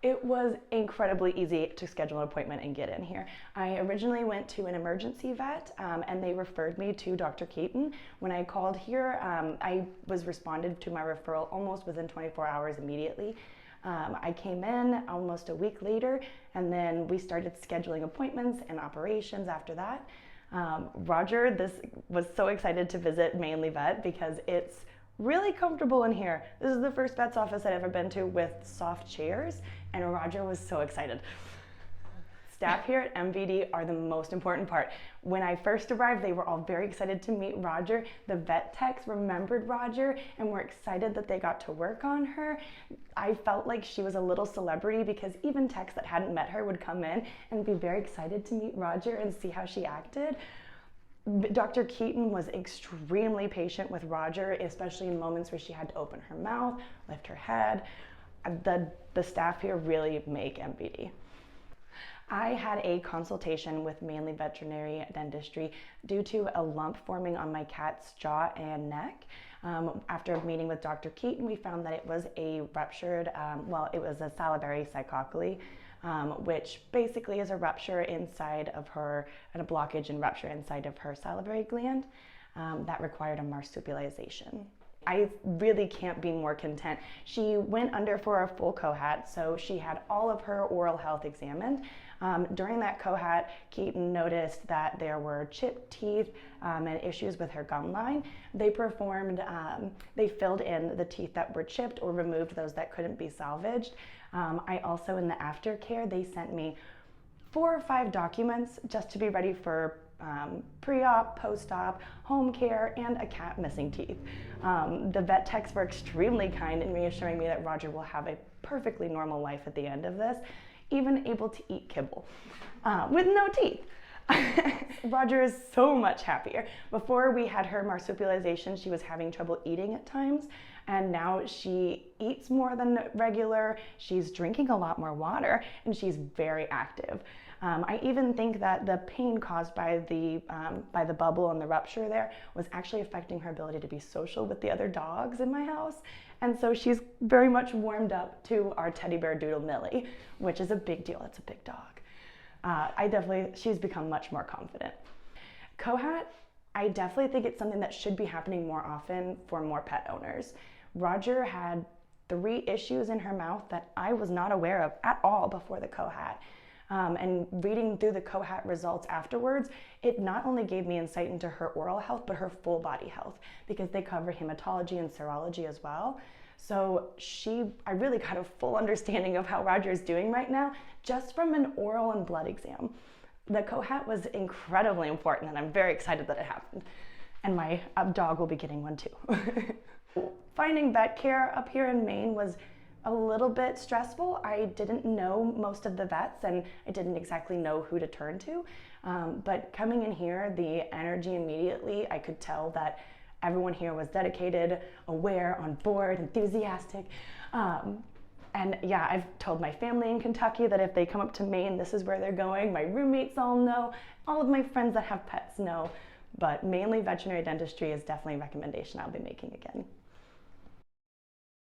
It was incredibly easy to schedule an appointment and get in here. I originally went to an emergency vet and they referred me to Dr. Keaton. When I called here, I was responded to my referral almost within 24 hours immediately. I came in almost a week later, and then we started scheduling appointments and operations after that. Roger was so excited to visit Mainely Vet because it's really comfortable in here. This is the first vet's office I've ever been to with soft chairs, and Roger was so excited. Staff here at MVD are the most important part. When I first arrived, they were all very excited to meet Roger. The vet techs remembered Roger and were excited that they got to work on her. I felt like she was a little celebrity because even techs that hadn't met her would come in and be very excited to meet Roger and see how she acted. Dr. Keaton was extremely patient with Roger, especially in moments where she had to open her mouth, lift her head. The staff here really make MVD. I had a consultation with Mainely Veterinary Dentistry due to a lump forming on my cat's jaw and neck. After meeting with Dr. Keaton, we found that it was a ruptured, it was a salivary cycocally, which basically is a rupture inside of her, and a blockage and rupture inside of her salivary gland that required a marsupialization. I really can't be more content. She went under for a full COHAT, so she had all of her oral health examined. During that COHAT, Keaton noticed that there were chipped teeth and issues with her gum line. They filled in the teeth that were chipped or removed those that couldn't be salvaged. I also, in the aftercare, they sent me 4 or 5 documents just to be ready for pre-op, post-op, home care, and a cat missing teeth. The vet techs were extremely kind in reassuring me that Roger will have a perfectly normal life at the end of this, even able to eat kibble with no teeth. Roger is so much happier. Before we had her marsupialization, she was having trouble eating at times, and now she eats more than regular, she's drinking a lot more water, and she's very active. I even think that the pain caused by the bubble and the rupture there was actually affecting her ability to be social with the other dogs in my house. And so she's very much warmed up to our teddy bear doodle Millie, which is a big deal. It's a big dog. She's become much more confident. COHAT, I definitely think it's something that should be happening more often for more pet owners. Roger had 3 issues in her mouth that I was not aware of at all before the COHAT. And reading through the COHAT results afterwards, it not only gave me insight into her oral health, but her full body health, because they cover hematology and serology as well. So I really got a full understanding of how Roger is doing right now, just from an oral and blood exam. The COHAT was incredibly important, and I'm very excited that it happened. And my dog will be getting one too. Finding vet care up here in Maine was a little bit stressful. I didn't know most of the vets, and I didn't exactly know who to turn to. But coming in here, the energy immediately, I could tell that everyone here was dedicated, aware, on board, enthusiastic. And yeah, I've told my family in Kentucky that if they come up to Maine, this is where they're going. My roommates all know. All of my friends that have pets know. But Mainely Veterinary Dentistry is definitely a recommendation I'll be making again.